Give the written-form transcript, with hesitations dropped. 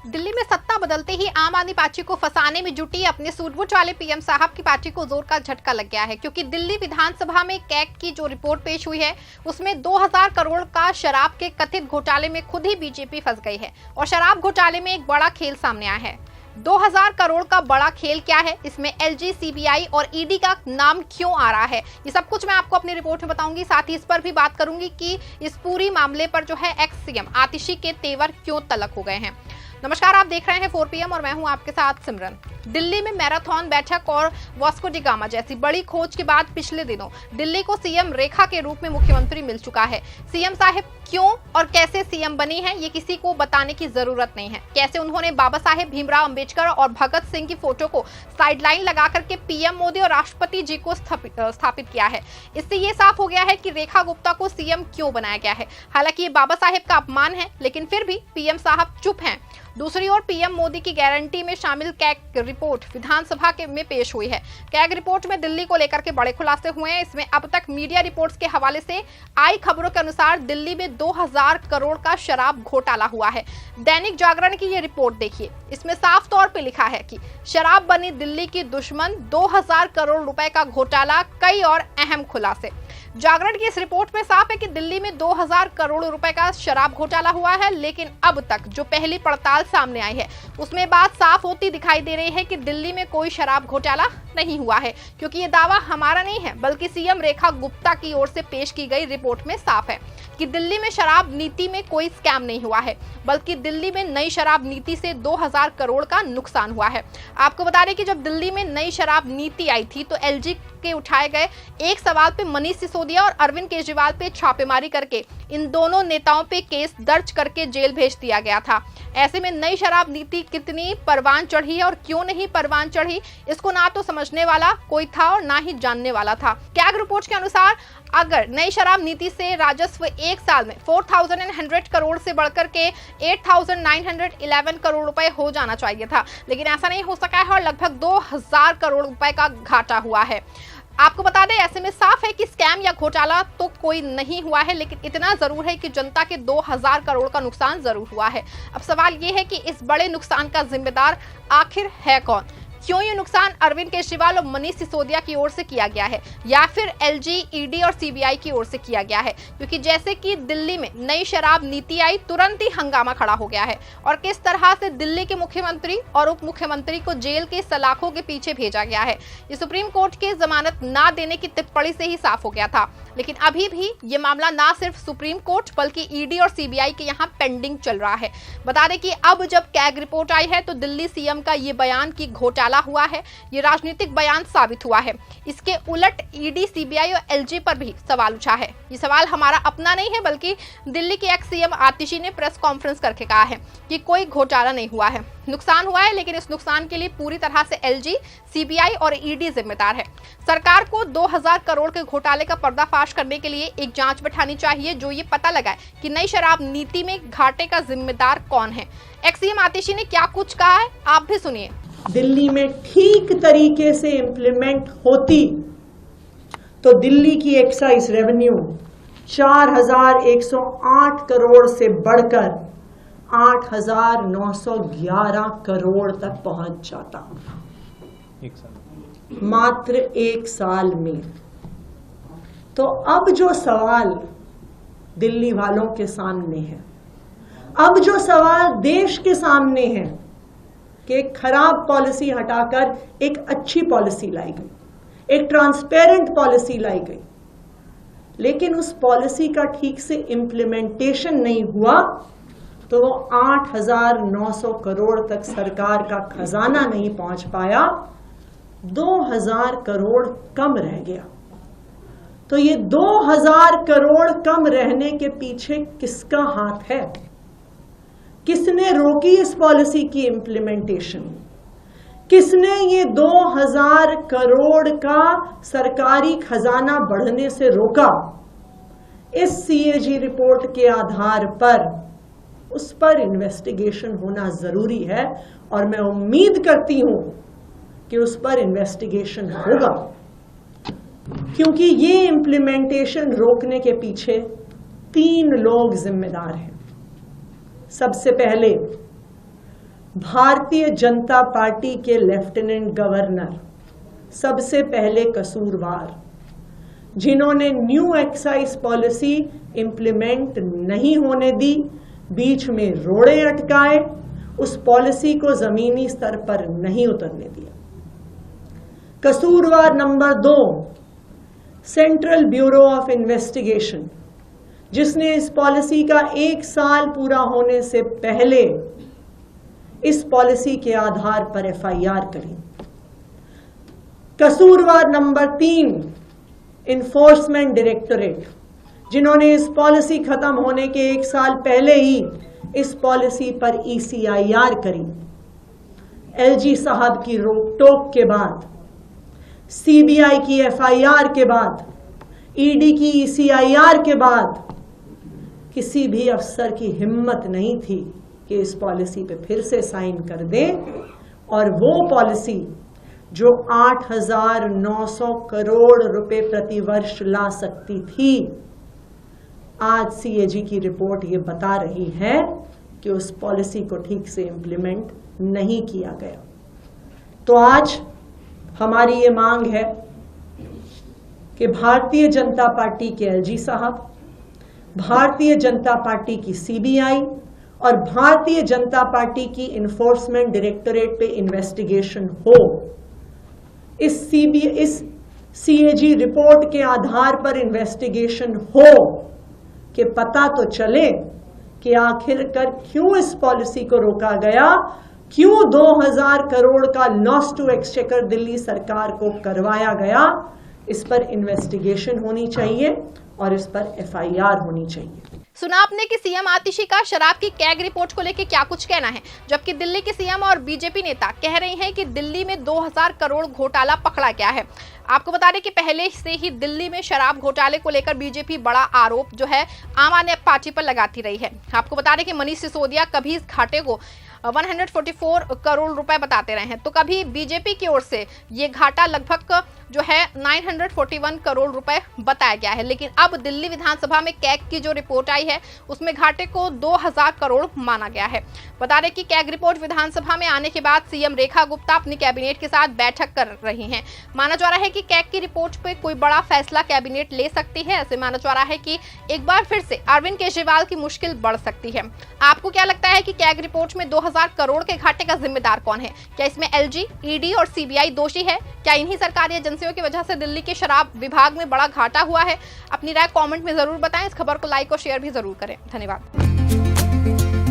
दिल्ली में सत्ता बदलते ही आम आदमी पार्टी को फंसाने में जुटी अपने सूझबूझ वाले पीएम साहब की पार्टी को जोर का झटका लग गया है, क्योंकि दिल्ली विधानसभा में कैग की जो रिपोर्ट पेश हुई है उसमें 2000 करोड़ का शराब के कथित घोटाले में खुद ही बीजेपी फंस गई है। और शराब घोटाले में एक बड़ा खेल सामने आया है। 2000 करोड़ का बड़ा खेल क्या है, इसमें एलजी, सीबीआई और ईडी का नाम क्यों आ रहा है, ये सब कुछ मैं आपको अपनी रिपोर्ट में बताऊंगी। साथ ही इस पर भी बात करूंगी कि इस पूरी मामले पर जो है एक्स सीएम आतिशी के तेवर क्यों तलक हो गए हैं। नमस्कार, आप देख रहे हैं 4 PM और मैं हूं आपके साथ सिमरन। दिल्ली में मैराथन बैठक और वास्को डी गामा जैसी बड़ी खोज के बाद पिछले दिनों दिल्ली को सीएम रेखा के रूप में मुख्यमंत्री मिल चुका है। सीएम साहब क्यों और कैसे सीएम बनी है ये किसी को बताने की जरूरत नहीं है। कैसे उन्होंने बाबा साहेब भीमराव अंबेडकर और भगत सिंह की फोटो को साइडलाइन लगा करके पीएम मोदी और राष्ट्रपति जी को स्थापित किया है, इससे ये साफ हो गया है कि रेखा गुप्ता को सीएम क्यों बनाया गया है। हालांकि ये बाबा साहेब का अपमान है, लेकिन फिर भी पीएम साहब चुप हैं। दूसरी ओर पीएम मोदी की गारंटी में शामिल कैग रिपोर्ट विधानसभा में पेश हुई है। कैग रिपोर्ट में दिल्ली को लेकर के बड़े खुलासे हुए हैं। इसमें अब तक मीडिया रिपोर्ट्स के हवाले से आई खबरों के अनुसार दिल्ली में 2000 करोड़ का शराब घोटाला हुआ है। दैनिक जागरण की ये रिपोर्ट देखिए, इसमें साफ तौर पे लिखा है कि शराब बनी दिल्ली की दुश्मन, 2000 करोड़ रुपए का घोटाला, कई और अहम खुलासे। जागरण की इस रिपोर्ट में साफ है कि दिल्ली में 2000 करोड़ रुपए का शराब घोटाला हुआ है, लेकिन अब तक जो पहली पड़ताल सामने आई है उसमें बात साफ होती दिखाई दे रही है कि दिल्ली में कोई शराब घोटाला नहीं हुआ है, क्योंकि ये दावा हमारा नहीं है बल्कि सीएम रेखा गुप्ता की ओर से पेश की गई रिपोर्ट में साफ है कि दिल्ली में शराब नीति में कोई स्कैम नहीं हुआ है, बल्कि दिल्ली में नई शराब नीति से 2000 करोड़ का नुकसान हुआ है। आपको बता दें कि जब दिल्ली में नई शराब नीति आई थी तो एलजी के उठाए गए एक सवाल पे मनीष सिसोदिया और अरविंद केजरीवाल पे छापेमारी करके इन दोनों नेताओं पे केस दर्ज करके जेल भेज दिया गया था। ऐसे में नई शराब नीति कितनी परवान चढ़ी है और क्यों नहीं परवान चढ़ी, इसको ना तो समझने वाला कोई था और ना ही जानने वाला था। कैग रिपोर्ट के अनुसार अगर नई शराब नीति से राजस्व एक साल में 4100 करोड़ से बढ़कर के 8911 करोड़ रुपए हो जाना चाहिए था, लेकिन ऐसा नहीं हो सका है और लगभग 2000 करोड़ रुपए का घाटा हुआ है। आपको बता दें, ऐसे में साफ है कि स्कैम या घोटाला तो कोई नहीं हुआ है, लेकिन इतना जरूर है कि जनता के 2000 करोड़ का नुकसान जरूर हुआ है। अब सवाल ये है कि इस बड़े नुकसान का जिम्मेदार आखिर है कौन? क्यों ये नुकसान अरविंद केजरीवाल और मनीष सिसोदिया की ओर से किया गया है या फिर एलजी, ईडी और सीबीआई की ओर से किया गया है? क्योंकि जैसे कि दिल्ली में नई शराब नीति आई, तुरंत ही हंगामा खड़ा हो गया है और किस तरह से दिल्ली के मुख्यमंत्री और उप मुख्यमंत्री को जेल के सलाखों के पीछे भेजा गया है, ये सुप्रीम कोर्ट के जमानत ना देने की टिप्पणी से ही साफ हो गया था। लेकिन अभी भी ये मामला ना सिर्फ सुप्रीम कोर्ट बल्कि ईडी और सीबीआई के यहाँ पेंडिंग चल रहा है। बता दें कि अब जब कैग रिपोर्ट आई है तो दिल्ली सीएम का ये बयान कि घोटाला हुआ है, ये राजनीतिक बयान साबित हुआ है। इसके उलट ईडी, सीबीआई और एलजी पर भी सवाल उठा है। ये सवाल हमारा अपना नहीं है बल्कि दिल्ली के एक्स सीएम आतिशी ने प्रेस कॉन्फ्रेंस करके कहा है कि कोई घोटाला नहीं हुआ है, नुकसान हुआ है, लेकिन इस नुकसान के लिए पूरी तरह से एलजी, सीबीआई और ईडी जिम्मेदार है। सरकार को 2000 करोड़ के घोटाले का पर्दाफाश करने के लिए एक जांच बैठानी चाहिए जो ये पता लगाए कि नई शराब नीति में घाटे का जिम्मेदार कौन है। एक्स सीएम आतिशी ने क्या कुछ कहा है, आप भी सुनिए। दिल्ली में ठीक तरीके से इंप्लीमेंट होती तो दिल्ली की एक्साइज रेवेन्यू 4108 करोड़ से बढ़कर 8911 करोड़ तक पहुंच जाता, मात्र एक साल में। तो अब जो सवाल दिल्ली वालों के सामने है, अब जो सवाल देश के सामने है कि एक खराब पॉलिसी हटाकर एक अच्छी पॉलिसी लाई गई, एक ट्रांसपेरेंट पॉलिसी लाई गई, लेकिन उस पॉलिसी का ठीक से इंप्लीमेंटेशन नहीं हुआ तो वो 8900 करोड़ तक सरकार का खजाना नहीं पहुंच पाया, 2000 करोड़ कम रह गया। तो ये 2000 करोड़ कम रहने के पीछे किसका हाथ है? किसने रोकी इस पॉलिसी की इंप्लीमेंटेशन? किसने ये 2000 करोड़ का सरकारी खजाना बढ़ने से रोका? इस सीएजी रिपोर्ट के आधार पर उस पर इन्वेस्टिगेशन होना जरूरी है और मैं उम्मीद करती हूं कि उस पर इन्वेस्टिगेशन होगा, क्योंकि ये इंप्लीमेंटेशन रोकने के पीछे 3 लोग जिम्मेदार हैं। सबसे पहले भारतीय जनता पार्टी के लेफ्टिनेंट गवर्नर सबसे पहले कसूरवार, जिन्होंने न्यू एक्साइज पॉलिसी इंप्लीमेंट नहीं होने दी, बीच में रोड़े अटकाए, उस पॉलिसी को जमीनी स्तर पर नहीं उतरने दिया। कसूरवार number 2, central bureau of investigation, जिसने इस पॉलिसी का 1 साल पूरा होने से पहले इस पॉलिसी के आधार पर एफआईआर करी। कसूरवार नंबर 3, इन्फोर्समेंट डायरेक्टोरेट, जिन्होंने इस पॉलिसी खत्म होने के 1 साल पहले ही इस पॉलिसी पर ईसीआईआर करी। एलजी साहब की रोक टोक के बाद, सीबीआई की एफआईआर के बाद, ईडी की ईसीआईआर के बाद किसी भी अफसर की हिम्मत नहीं थी कि इस पॉलिसी पे फिर से साइन कर दें, और वो पॉलिसी जो 8,900 करोड़ रुपए प्रति वर्ष ला सकती थी, आज सीएजी की रिपोर्ट ये बता रही है कि उस पॉलिसी को ठीक से इंप्लीमेंट नहीं किया गया। तो आज हमारी ये मांग है कि भारतीय जनता पार्टी के एलजी साहब, भारतीय जनता पार्टी की सीबीआई और भारतीय जनता पार्टी की इन्फोर्समेंट डायरेक्टोरेट पे इन्वेस्टिगेशन हो। इस सीएजी रिपोर्ट के आधार पर इन्वेस्टिगेशन हो कि पता तो चले कि आखिरकार क्यों इस पॉलिसी को रोका गया, क्यों 2,000 करोड़ का लॉस टू एक्सचेकर दिल्ली सरकार को करवाया गया। इस पर इन्वेस्टिगेशन होनी चाहिए और इस पर एफआईआर होनी चाहिए। सुना आपने कि सीएम आतिशी का शराब की कैग रिपोर्ट को लेकर क्या कुछ कहना है, जबकि दिल्ली के सीएम और बीजेपी नेता कह रहे हैं कि दिल्ली में 2,000 करोड़ घोटाला पकड़ा गया है। आपको बता दें कि पहले से ही दिल्ली में शराब घोटाले को लेकर बीजेपी बड़ा आरोप जो है आम आदमी पार्टी पर लगाती रही है। आपको बता दें कि मनीष सिसोदिया कभी इस घाटे को 144 करोड़ रुपए बताते रहे हैं, तो कभी बीजेपी की ओर से ये घाटा लगभग जो है 941 करोड़ रुपए बताया गया है। लेकिन अब दिल्ली विधानसभा में कैग की जो रिपोर्ट आई है उसमें घाटे को 2,000 करोड़ माना गया है। बता दें कि कैग रिपोर्ट विधानसभा में आने के बाद सीएम रेखा गुप्ता अपनी कैबिनेट के साथ बैठक कर रही हैं। माना जा रहा है कि कैग की रिपोर्ट पे कोई बड़ा फैसला कैबिनेट ले सकती है। ऐसे माना जा रहा है कि एक बार फिर से अरविंद केजरीवाल की मुश्किल बढ़ सकती है। आपको क्या लगता है कि कैग रिपोर्ट में 2,000 करोड़ के घाटे का जिम्मेदार कौन है? क्या इसमें एलजी, ईडी और सीबीआई दोषी है? क्या इन्हीं सरकारी एजेंसियों की वजह से दिल्ली के शराब विभाग में बड़ा घाटा हुआ है? अपनी राय कमेंट में जरूर बताएं। इस खबर को लाइक और शेयर भी जरूर करें। धन्यवाद।